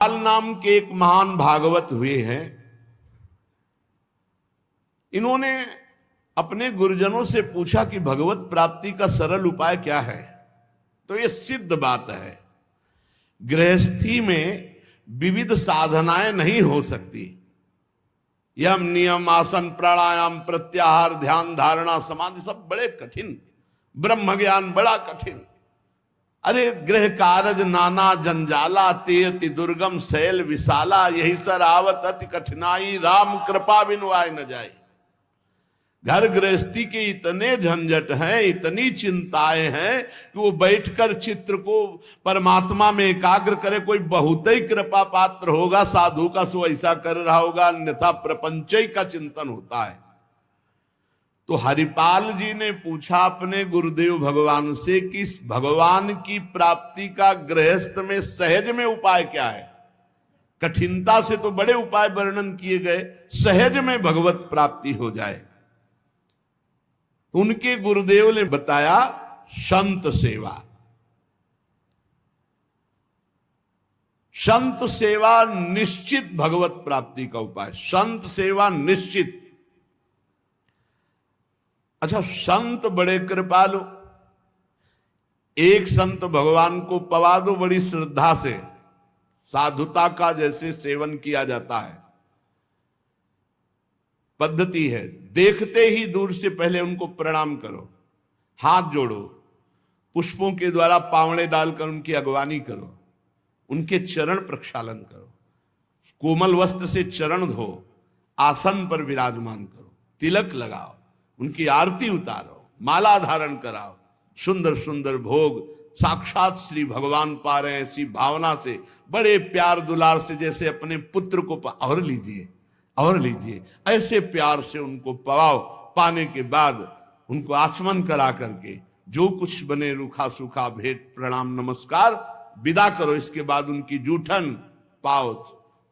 नाम के एक महान भागवत हुए हैं। इन्होंने अपने गुरुजनों से पूछा कि भगवत प्राप्ति का सरल उपाय क्या है। तो ये सिद्ध बात है, गृहस्थी में विविध साधनाएं नहीं हो सकती। यम नियम आसन प्राणायाम प्रत्याहार ध्यान धारणा समाधि सब बड़े कठिन, ब्रह्म ज्ञान बड़ा कठिन। अरे गृह कारज नाना जंजाला तेयति दुर्गम शैल विशाला, यही सर आवत अति कठिनाई राम कृपा बिनु आए न जाए। घर गृहस्थी के इतने झंझट हैं, इतनी चिंताएं हैं कि वो बैठकर चित्र को परमात्मा में एकाग्र करे। कोई बहुत ही कृपा पात्र होगा साधु का, सो ऐसा कर रहा होगा, अन्यथा प्रपंच का चिंतन होता है। तो हरिपाल जी ने पूछा अपने गुरुदेव भगवान से कि इस भगवान की प्राप्ति का गृहस्थ में सहज में उपाय क्या है। कठिनता से तो बड़े उपाय वर्णन किए गए, सहज में भगवत प्राप्ति हो जाए। उनके गुरुदेव ने बताया संत सेवा। संत सेवा निश्चित भगवत प्राप्ति का उपाय, संत सेवा निश्चित। अच्छा, संत बड़े कृपालु, एक संत भगवान को पवा दो बड़ी श्रद्धा से, साधुता का जैसे सेवन किया जाता है, पद्धति है। देखते ही दूर से पहले उनको प्रणाम करो, हाथ जोड़ो, पुष्पों के द्वारा पावड़े डालकर उनकी अगवानी करो, उनके चरण प्रक्षालन करो, कोमल वस्त्र से चरण धो, आसन पर विराजमान करो, तिलक लगाओ, उनकी आरती उतारो, माला धारण कराओ, सुंदर सुंदर भोग साक्षात श्री भगवान पा रहे हैं ऐसी भावना से, बड़े प्यार दुलार से, जैसे अपने पुत्र को और लीजिए और लीजिए, ऐसे प्यार से उनको पवाओ। पाने के बाद उनको आचमन करा करके जो कुछ बने रूखा सूखा भेंट प्रणाम नमस्कार विदा करो। इसके बाद उनकी जूठन पाओ,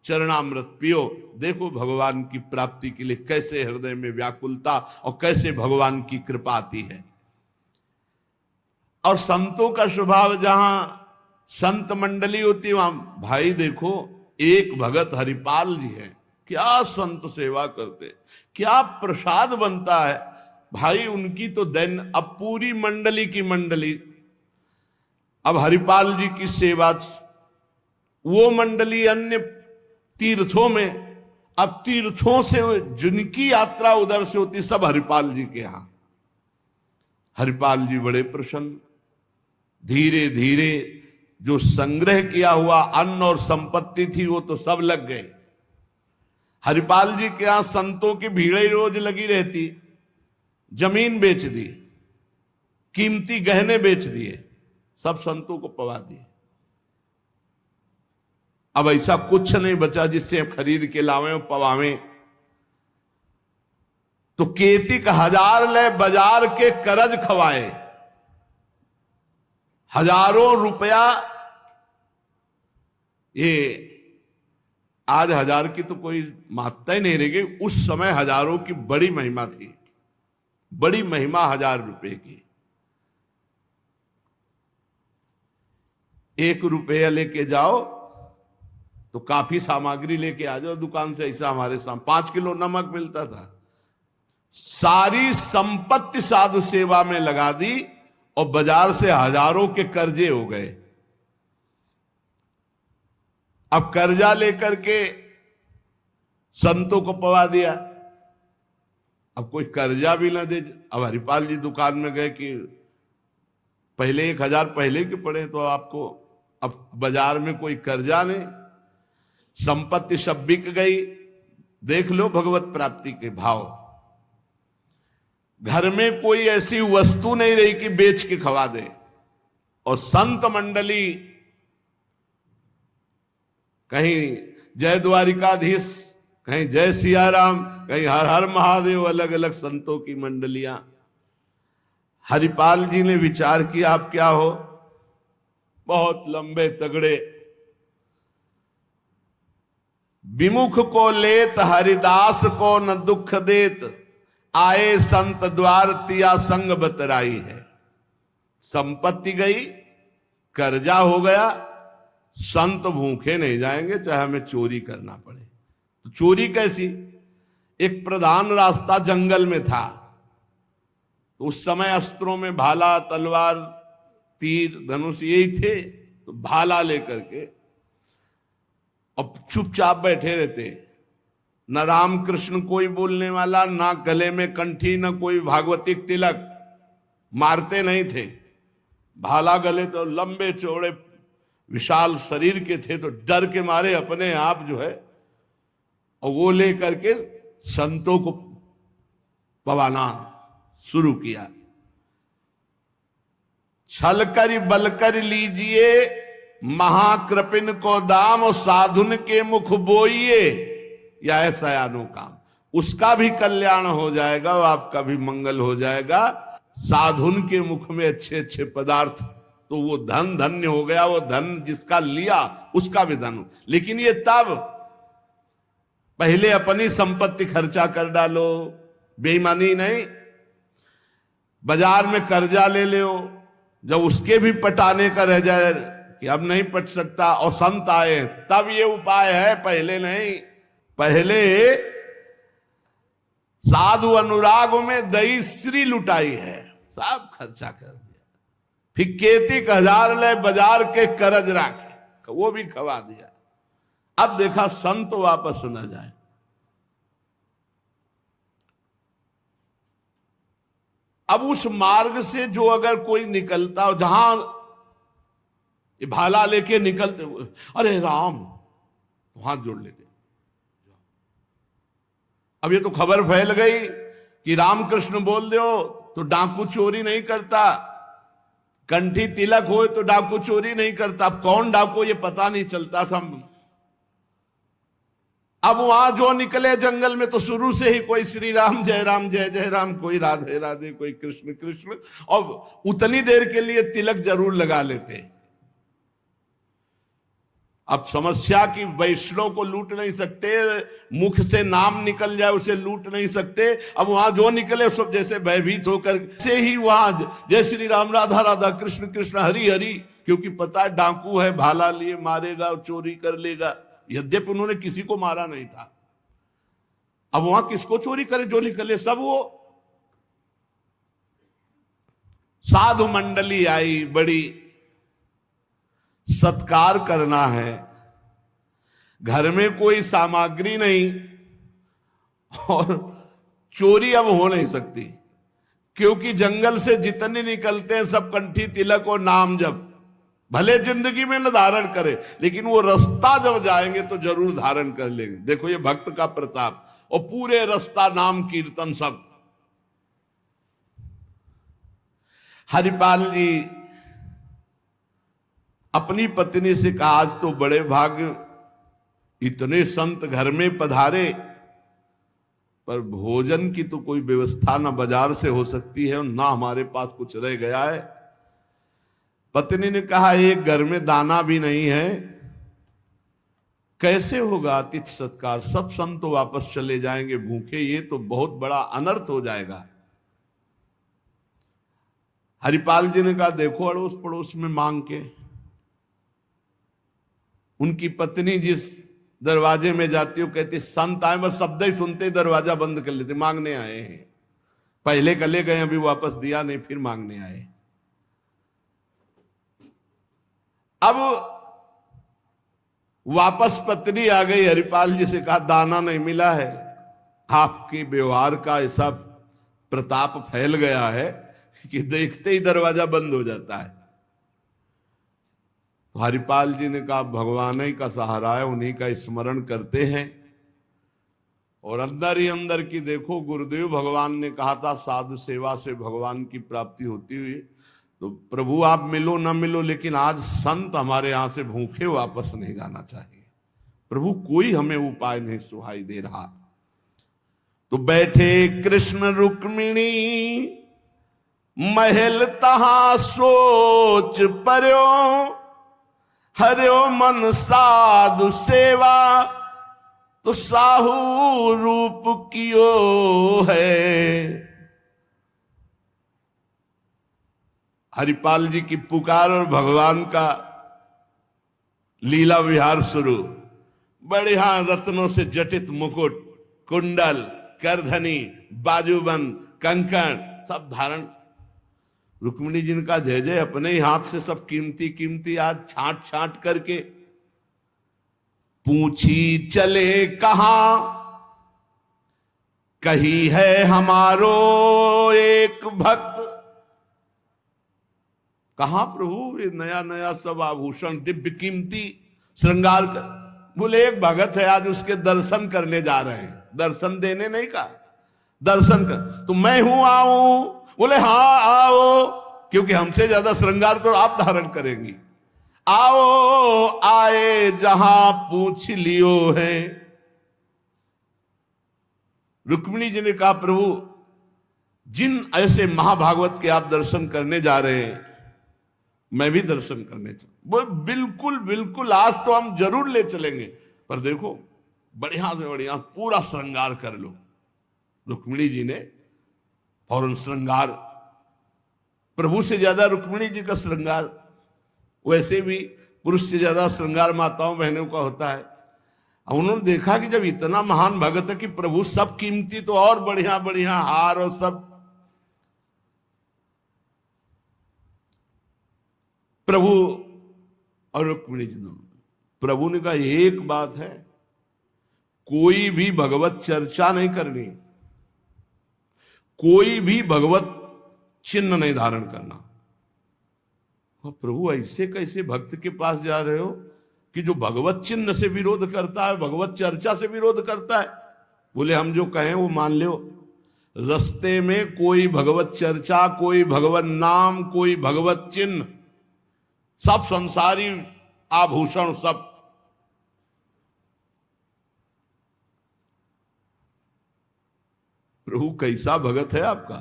चरणामृत पियो। देखो भगवान की प्राप्ति के लिए कैसे हृदय में व्याकुलता और कैसे भगवान की कृपा आती है। और संतों का स्वभाव, जहां संत मंडली होती है वहां भाई देखो, एक भगत हरिपाल जी हैं, क्या संत सेवा करते, क्या प्रसाद बनता है भाई उनकी तो दैन। अब पूरी मंडली की मंडली, अब हरिपाल जी की सेवा, वो मंडली अन्य तीर्थों में, अब तीर्थों से जिनकी यात्रा उधर से होती सब हरिपाल जी के यहां। हरिपाल जी बड़े प्रसन्न, धीरे धीरे जो संग्रह किया हुआ अन्न और संपत्ति थी वो तो सब लग गए। हरिपाल जी के यहां संतों की भीड़ ही रोज लगी रहती, जमीन बेच दी, कीमती गहने बेच दिए, सब संतों को पवा दिए। अब ऐसा कुछ नहीं बचा जिससे खरीद के लावें और पवावें। तो केतिक हजार ले बाजार के करज खवाए, हजारों रुपया। ये आज हजार की तो कोई महत्ता ही नहीं रह गई, उस समय हजारों की बड़ी महिमा थी, बड़ी महिमा 1000 रुपए की। 1 रुपया लेके जाओ तो काफी सामग्री लेके आ जाओ दुकान से। ऐसा हमारे सामने 5 किलो नमक मिलता था। सारी संपत्ति साधु सेवा में लगा दी और बाजार से हजारों के कर्जे हो गए। अब कर्जा लेकर के संतों को पवा दिया, अब कोई कर्जा भी ना दे। अब हरिपाल जी दुकान में गए कि पहले 1000 पहले के पड़े, तो आपको अब बाजार में कोई कर्जा नहीं, संपत्ति सब बिक गई। देख लो भगवत प्राप्ति के भाव। घर में कोई ऐसी वस्तु नहीं रही कि बेच के खवा दे। और संत मंडली, कहीं जय द्वारिकाधीश, कहीं जय सियाराम, कहीं हर हर महादेव, अलग अलग संतों की मंडलियां। हरिपाल जी ने विचार किया आप क्या हो, बहुत लंबे तगड़े। विमुख को लेत हरिदास को न दुख देत, आए संत द्वार तिया संग बतराई है। संपत्ति गई, कर्जा हो गया, संत भूखे नहीं जाएंगे चाहे हमें चोरी करना पड़े। तो चोरी कैसी? एक प्रधान रास्ता जंगल में था, तो उस समय अस्त्रों में भाला, तलवार, तीर, धनुष यही थे। तो भाला लेकर के अब चुपचाप बैठे रहते, न राम कृष्ण कोई बोलने वाला, ना गले में कंठी, न कोई भागवतिक तिलक, मारते नहीं थे। भाला गले तो लंबे चौड़े विशाल शरीर के थे, तो डर के मारे अपने आप जो है और वो लेकर के संतों को पवाना शुरू किया। छल कर बल कर लीजिए महाकृपिन को दाम, और साधुन के मुख बोइए या ऐसा यानो काम। उसका भी कल्याण हो जाएगा और आपका भी मंगल हो जाएगा। साधुन के मुख में अच्छे अच्छे पदार्थ, तो वो धन धन्य हो गया। वो धन जिसका लिया उसका भी धन। लेकिन ये तब, पहले अपनी संपत्ति खर्चा कर डालो, बेईमानी नहीं। बाजार में कर्जा ले लो, जब उसके भी पटाने का रह जाए कि अब नहीं पट सकता और संत आए, तब ये उपाय है, पहले नहीं। पहले साधु अनुराग में दही श्री लुटाई है, सब खर्चा कर दिया। फिर केतिक 1000 ले बाजार के करज राखे, वो भी खवा दिया। अब देखा संत वापस न जाए। अब उस मार्ग से जो अगर कोई निकलता हो, जहां भाला लेके निकलते, अरे राम, हाथ जोड़ लेते। अब ये तो खबर फैल गई कि रामकृष्ण बोल दो तो डाकू चोरी नहीं करता, कंठी तिलक हो तो डाकू चोरी नहीं करता। अब कौन डाकू ये पता नहीं चलता था। अब वहां जो निकले जंगल में, तो शुरू से ही कोई श्री राम जय जय राम, कोई राधे राधे, कोई कृष्ण कृष्ण, और उतनी देर के लिए तिलक जरूर लगा लेते। अब समस्या की वैष्णव को लूट नहीं सकते, मुख से नाम निकल जाए उसे लूट नहीं सकते। अब वहां जो निकले सब जैसे भयभीत होकर से ही वहां जय श्री राम, राधा राधा, कृष्ण कृष्ण, हरि हरि, क्योंकि पता है डाकू है, भाला लिए मारेगा, चोरी कर लेगा। यद्यपि उन्होंने किसी को मारा नहीं था। अब वहां किसको चोरी करे, जो निकले सब वो। साधु मंडली आई, बड़ी सत्कार करना है, घर में कोई सामग्री नहीं और चोरी अब हो नहीं सकती, क्योंकि जंगल से जितने निकलते हैं सब कंठी तिलक और नाम जप। भले जिंदगी में न धारण करे, लेकिन वो रास्ता जब जाएंगे तो जरूर धारण कर लेंगे। देखो ये भक्त का प्रताप, और पूरे रास्ता नाम कीर्तन सब। हरिपाल जी अपनी पत्नी से कहा, आज तो बड़े भाग्य, इतने संत घर में पधारे, पर भोजन की तो कोई व्यवस्था ना बाजार से हो सकती है और ना हमारे पास कुछ रह गया है। पत्नी ने कहा, एक घर में दाना भी नहीं है, कैसे होगा अतिथि सत्कार? सब संत तो वापस चले जाएंगे भूखे, ये तो बहुत बड़ा अनर्थ हो जाएगा। हरिपाल जी ने कहा, देखो अड़ोस पड़ोस में मांग के। उनकी पत्नी जिस दरवाजे में जाती हो, कहती संत आए, बस शब्द ही सुनते दरवाजा बंद कर लेते, मांगने आए हैं। पहले कले गए, अभी वापस दिया नहीं, फिर मांगने आए। अब वापस पत्नी आ गई, हरिपाल जी से कहा, दाना नहीं मिला है। आपके व्यवहार का ऐसा प्रताप फैल गया है कि देखते ही दरवाजा बंद हो जाता है। तो हरिपाल जी ने कहा, भगवान ही का सहारा है, उन्हीं का स्मरण करते हैं। और अंदर ही अंदर की देखो, गुरुदेव भगवान ने कहा था साधु सेवा से भगवान की प्राप्ति होती हुई। तो प्रभु आप मिलो ना मिलो, लेकिन आज संत हमारे यहां से भूखे वापस नहीं जाना चाहिए। प्रभु कोई हमें उपाय नहीं सुहाई दे रहा। तो बैठे कृष्ण रुक्मिणी महल तहां सोच पर्यो, हरियो मन साधु सेवा तो साहू रूप कियो है। हरिपाल जी की पुकार और भगवान का लीला विहार शुरू। बढ़िया रत्नों से जटित मुकुट, कुंडल, करधनी, बाजूबंद, कंकण सब धारण। रुक्मिणी जी का जय जय, अपने ही हाथ से सब कीमती कीमती आज छांट छांट करके। पूछी चले कहां, कही है हमारो एक भक्त। कहां प्रभु ये नया नया सब आभूषण दिव्य कीमती श्रृंगार कर। बोले एक भगत है, आज उसके दर्शन करने जा रहे हैं। दर्शन देने नहीं कहा, दर्शन कर। तो मैं हूं, आऊं? बोले हाँ आओ, क्योंकि हमसे ज्यादा श्रृंगार तो आप धारण करेंगी। आओ आए जहां पूछ लियो है। रुक्मिणी जी ने कहा प्रभु जिन ऐसे महाभागवत के आप दर्शन करने जा रहे हैं, मैं भी दर्शन करने चल। बोल बिल्कुल बिल्कुल, आज तो हम जरूर ले चलेंगे, पर देखो बढ़िया से बढ़िया पूरा श्रृंगार कर लो। रुक्मिणी जी ने फौरन श्रृंगार, प्रभु से ज्यादा रुक्मिणी जी का श्रृंगार। वैसे भी पुरुष से ज्यादा श्रृंगार माताओं बहनों का होता है। अब उन्होंने देखा कि जब इतना महान भगत है कि प्रभु सब कीमती, तो और बढ़िया बढ़िया हार और सब। प्रभु और रुक्मिणी जी दोनों, प्रभु ने कहा एक बात है, कोई भी भगवत चर्चा नहीं करनी, कोई भी भगवत चिन्ह नहीं धारण करना। प्रभु ऐसे कैसे भक्त के पास जा रहे हो कि जो भगवत चिन्ह से विरोध करता है, भगवत चर्चा से विरोध करता है? बोले हम जो कहें वो मान लो। रस्ते में कोई भगवत चर्चा, कोई भगवत नाम, कोई भगवत चिन्ह, सब संसारी आभूषण सब। प्रभु कैसा भगत है आपका?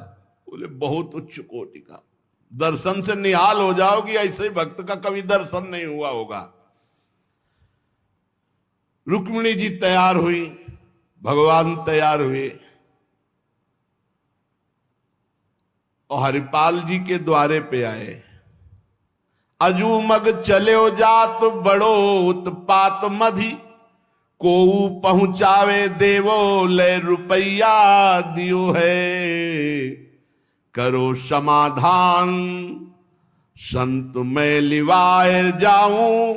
बोले बहुत उच्च कोटि का, दर्शन से निहाल हो जाओगी, ऐसे भक्त का कभी दर्शन नहीं हुआ होगा। रुक्मिणी जी तैयार हुई, भगवान तैयार हुए और हरिपाल जी के द्वारे पे आए। अजू मग चलो जात बड़ो उत्पात मधि, को पहुंचावे देवो ले रुपया दियो है। करो समाधान संत मैं लिवाए जाऊं,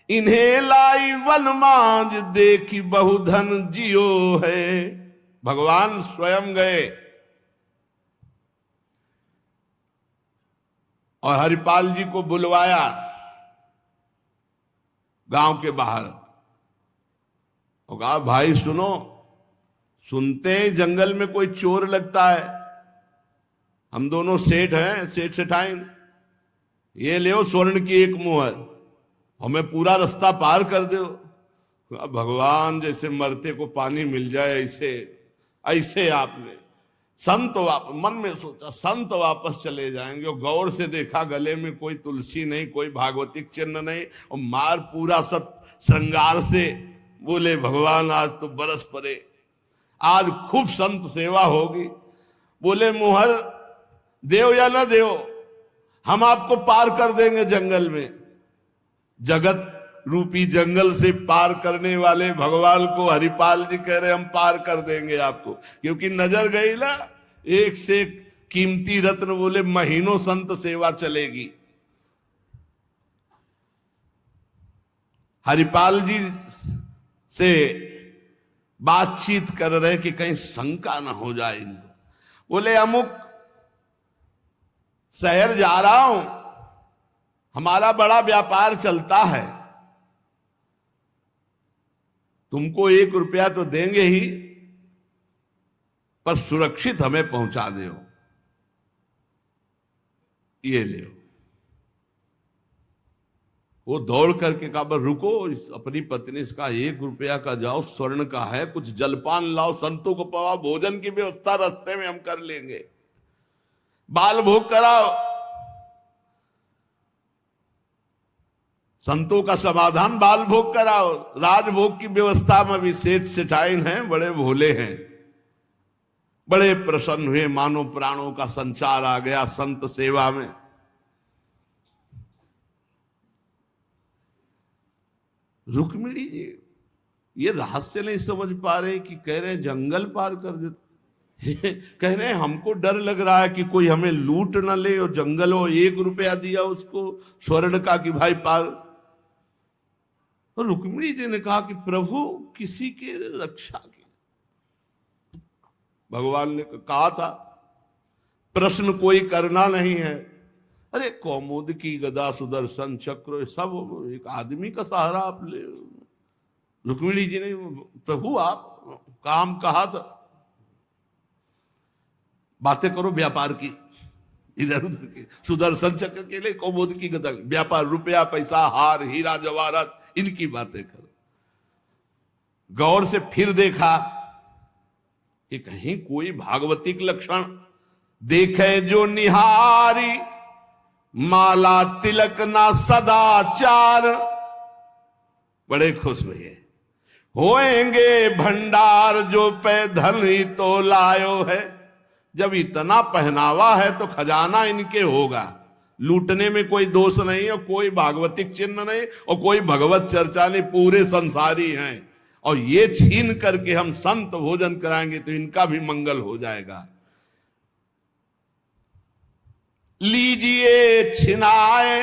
इन्हें लाई वन मांझ देखी बहुधन जियो है। भगवान स्वयं गए और हरिपाल जी को बुलवाया गांव के बाहर और कहा भाई सुनो, सुनते हैं जंगल में कोई चोर लगता है, हम दोनों सेठ हैं, सेठ सेठाइन, ये ले स्वर्ण की एक मुहर, हमें पूरा रास्ता पार कर दो। भगवान जैसे मरते को पानी मिल जाए ऐसे ऐसे आपने संत वापस मन में सोचा, संत वापस चले जाएंगे। और गौर से देखा गले में कोई तुलसी नहीं, कोई भागवतिक चिन्ह नहीं, और मार पूरा सब श्रृंगार से। बोले भगवान आज तो बरस पड़े, आज खूब संत सेवा होगी। बोले मुहर देव या ना देव, हम आपको पार कर देंगे जंगल में। जगत रूपी जंगल से पार करने वाले भगवान को हरिपाल जी कह रहे हम पार कर देंगे आपको, क्योंकि नजर गई ना एक से एक कीमती रत्न। बोले महीनों संत सेवा चलेगी। हरिपाल जी से बातचीत कर रहे कि कहीं शंका ना हो जाए इनको। बोले अमुक शहर जा रहा हूं, हमारा बड़ा व्यापार चलता है, तुमको 1 रुपया तो देंगे ही, पर सुरक्षित हमें पहुंचा दो, ये ले। वो दौड़ करके कहा बस रुको, अपनी पत्नी से कहा 1 रुपया का जाओ, स्वर्ण का है, कुछ जलपान लाओ, संतों को पवाओ, भोजन की व्यवस्था रास्ते में हम कर लेंगे, बाल भोग कराओ, संतों का समाधान बाल भोग कराओ। राजभोग की व्यवस्था में भी सेठ सेठाइन हैं, बड़े भोले हैं, बड़े प्रसन्न हुए, मानो प्राणों का संचार आ गया संत सेवा में। रुक्मिणी जी ये रहस्य नहीं समझ पा रहे कि कह रहे हैं जंगल पार कर देते, कह रहे हैं हमको डर लग रहा है कि कोई हमें लूट ना ले, और जंगल हो 1 रुपया दिया उसको स्वर्ण का कि भाई पार। तो रुक्मिणी जी ने कहा कि प्रभु किसी के रक्षा की, भगवान ने कहा था प्रश्न कोई करना नहीं है। अरे कौमुद की गदा सुदर्शन चक्र सब एक आदमी का सहारा आप ले। रुक्मिणी जी ने प्रभु आप काम कहा था, बातें करो व्यापार की, इधर उधर की, सुदर्शन चक्र के लिए कौमुद की गदा, व्यापार रुपया पैसा हार हीरा जवाहरात इनकी बातें करो। गौर से फिर देखा कि कहीं कोई भागवतिक लक्षण देखे जो निहारी, माला तिलक ना सदाचार। बड़े खुश हुए, होएंगे भंडार जो पे धन ही तो लायो है। जब इतना पहनावा है तो खजाना इनके होगा, लूटने में कोई दोष नहीं है, कोई भागवतिक चिन्ह नहीं और कोई भगवत चर्चा नहीं, पूरे संसारी हैं। और ये छीन करके हम संत भोजन कराएंगे तो इनका भी मंगल हो जाएगा। लीजिए छिनाए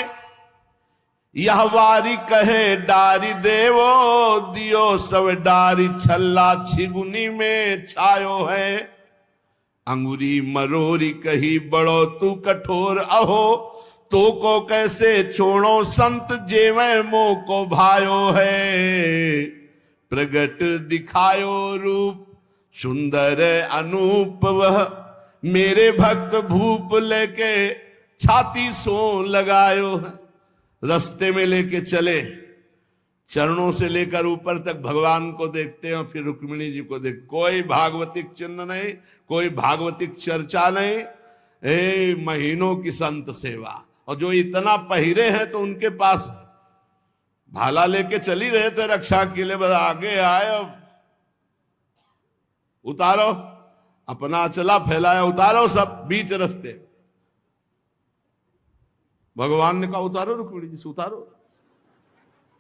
यह वारी कहे डारी देवो, दियो सब डारी छल्ला छिगुनी में छायो है। अंगुरी मरोरी कही बड़ो तू कठोर, अहो तो को कैसे छोड़ो संत जेवे मोह को भायो है। प्रगट दिखायो रूप सुंदर अनूप, वह मेरे भक्त भूप लेके छाती सो लगायो है। रास्ते में लेके चले, चरणों से लेकर ऊपर तक भगवान को देखते हैं, फिर रुक्मिणी जी को देख। कोई भागवतिक चिन्ह नहीं, कोई भागवतिक चर्चा नहीं, महीनों की संत सेवा। और जो इतना पहिरे हैं तो उनके पास भाला लेके चली रहे थे रक्षा के लिए, बस आगे आए, उतारो, अपना चला फैलाया, उतारो सब बीच रास्ते। भगवान ने कहा उतारो रुक्मिणी जी से, उतारो।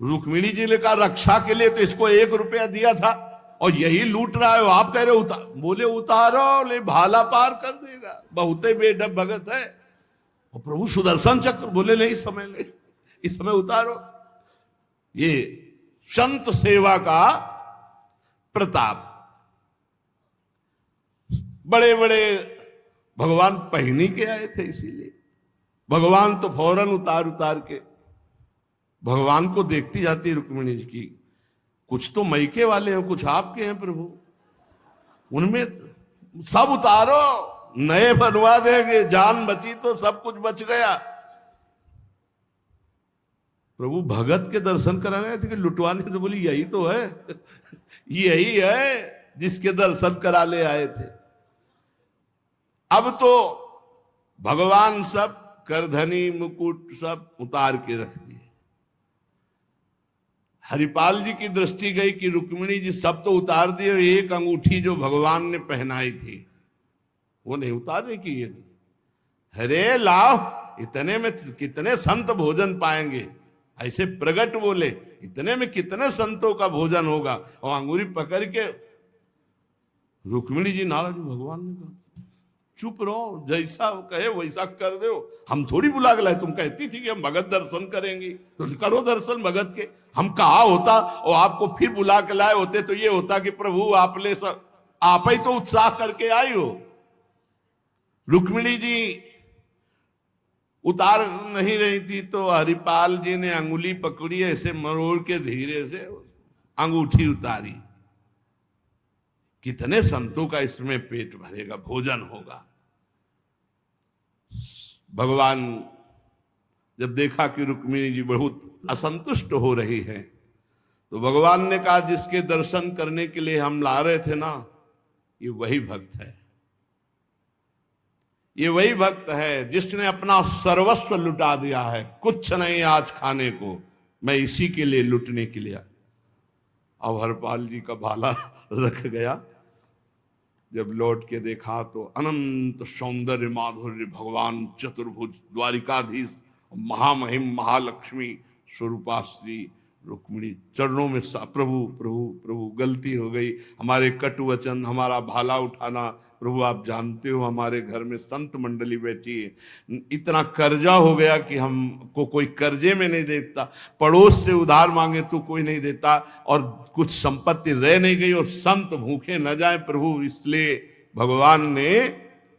रुक्मिणी जी ने कहा रक्षा के लिए तो इसको 1 रुपया दिया था और यही लूट रहा है, आप कह रहे उतार। बोले उतारो, ले भाला पार कर देगा, बहुते बेढब भगत है। और प्रभु सुदर्शन चक्र, बोले नहीं इस समय नहीं, इस समय उतारो। ये संत सेवा का प्रताप। बड़े बड़े भगवान पहनी के आए थे, इसीलिए भगवान तो फौरन उतार के भगवान को देखती जाती रुक्मिणी जी की। कुछ तो मैके वाले हैं, कुछ आपके हैं प्रभु, उनमें सब उतारो, नए बनवा देंगे, जान बची तो सब कुछ बच गया। प्रभु भगत के दर्शन कराने थे कि लुटवाने थे? बोली यही तो है, यही है जिसके दर्शन करा ले आए थे। अब तो भगवान सब करधनी मुकुट सब उतार के रख दिए। हरिपाल जी की दृष्टि गई कि रुक्मिणी जी सब तो उतार दिए, एक अंगूठी जो भगवान ने पहनाई थी वो नहीं उतारने की। अरे लाओ, इतने में कितने संत भोजन पाएंगे, ऐसे प्रगट बोले, इतने में कितने संतों का भोजन होगा। और अंगूरी पकड़ के रुक्मिणी जी नाराज, भगवान ने कहा चुप रहो, जैसा कहे वैसा कर दो, हम थोड़ी बुला के लाए। तुम कहती थी कि हम भगत दर्शन करेंगे तो करो दर्शन भगत के। हम कहा होता और आपको फिर बुला के लाए होते तो ये होता कि प्रभु आप ले सब, आप ही तो उत्साह करके आई हो। रुक्मिणी जी उतार नहीं रही थी तो हरिपाल जी ने अंगुली पकड़ी, ऐसे मरोड़ के धीरे से अंगूठी उतारी। कितने संतों का इसमें पेट भरेगा, भोजन होगा। भगवान जब देखा कि रुक्मिणी जी बहुत असंतुष्ट हो रही है तो भगवान ने कहा जिसके दर्शन करने के लिए हम ला रहे थे ना, ये वही भक्त है, ये वही भक्त है जिसने अपना सर्वस्व लुटा दिया है। कुछ नहीं आज खाने को, मैं इसी के लिए लुटने के लिए। अब हरपाल जी का भाला रख गया। जब लौट के देखा तो अनंत सौंदर्य माधुर्य भगवान चतुर्भुज द्वारिकाधीश महामहिम महालक्ष्मी स्वरूपाश्री रुक्मिणी चरणों में प्रभु प्रभु प्रभु गलती हो गई, हमारे कटु वचन, हमारा भाला उठाना, प्रभु आप जानते हो हमारे घर में संत मंडली बैठी है, इतना कर्जा हो गया कि हमको कोई कर्जे में नहीं देता, पड़ोस से उधार मांगे तो कोई नहीं देता, और कुछ संपत्ति रह नहीं गई और संत भूखे न जाए प्रभु, इसलिए भगवान ने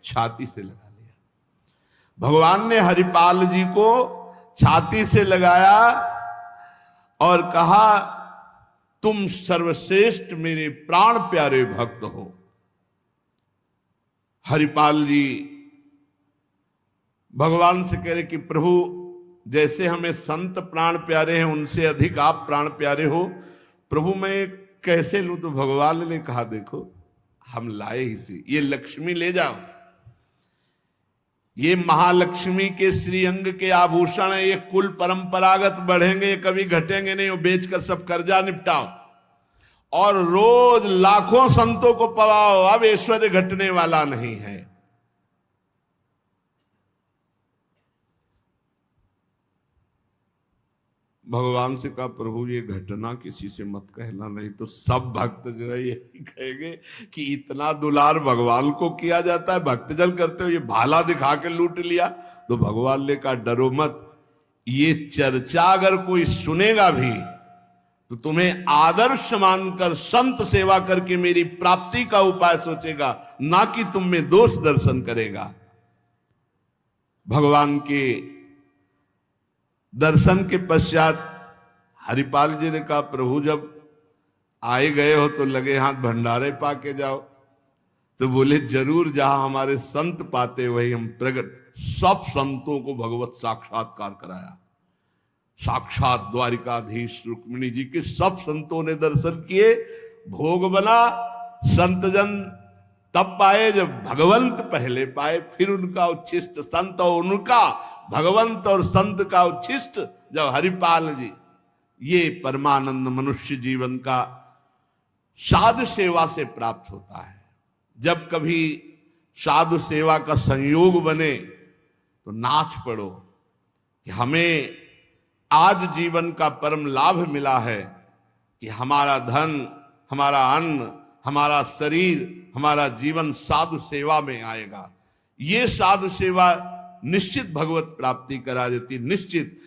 छाती से लगा लिया। भगवान ने हरिपाल जी को छाती से लगाया और कहा तुम सर्वश्रेष्ठ मेरे प्राण प्यारे भक्त हो। हरिपाल जी भगवान से कह रहे कि प्रभु जैसे हमें संत प्राण प्यारे हैं उनसे अधिक आप प्राण प्यारे हो, प्रभु मैं कैसे लूं? तो भगवान ने कहा देखो हम लाए ही से, ये लक्ष्मी ले जाओ, ये महालक्ष्मी के श्रीअंग के आभूषण है, ये कुल परंपरागत बढ़ेंगे, ये कभी घटेंगे नहीं, वो बेचकर सब कर्जा निपटाओ और रोज लाखों संतों को पवाओ, अब ऐश्वर्य घटने वाला नहीं है। भगवान से कहा प्रभु ये घटना किसी से मत कहना, नहीं तो सब भक्त जो है यही कहेंगे कि इतना दुलार भगवान को किया जाता है, भक्तजन करते हो ये भाला दिखा के लूट लिया। तो भगवान ने कहा डरो मत, ये चर्चा अगर कोई सुनेगा भी तो तुम्हें आदर्श मानकर संत सेवा करके मेरी प्राप्ति का उपाय सोचेगा, ना कि तुम में दोष दर्शन करेगा। भगवान के दर्शन के पश्चात हरिपाल जी ने कहा प्रभु जब आए गए हो तो लगे हाथ भंडारे पाके जाओ। तो बोले जरूर, जहां हमारे संत पाते वही हम प्रकट। सब संतों को भगवत साक्षात्कार कराया, साक्षात द्वारिकाधीश रुक्मिणी जी के सब संतों ने दर्शन किए, भोग बना, संतजन तब पाए जब भगवंत पहले पाए, फिर उनका उच्छिष्ट संत और उनका भगवंत और संत का उच्छिष्ट जब हरिपाल जी। ये परमानंद मनुष्य जीवन का साधु सेवा से प्राप्त होता है। जब कभी साधु सेवा का संयोग बने तो नाच पड़ो कि हमें आज जीवन का परम लाभ मिला है कि हमारा धन, हमारा अन्न, हमारा शरीर, हमारा जीवन साधु सेवा में आएगा। ये साधु सेवा निश्चित भगवत प्राप्ति करा देती, निश्चित।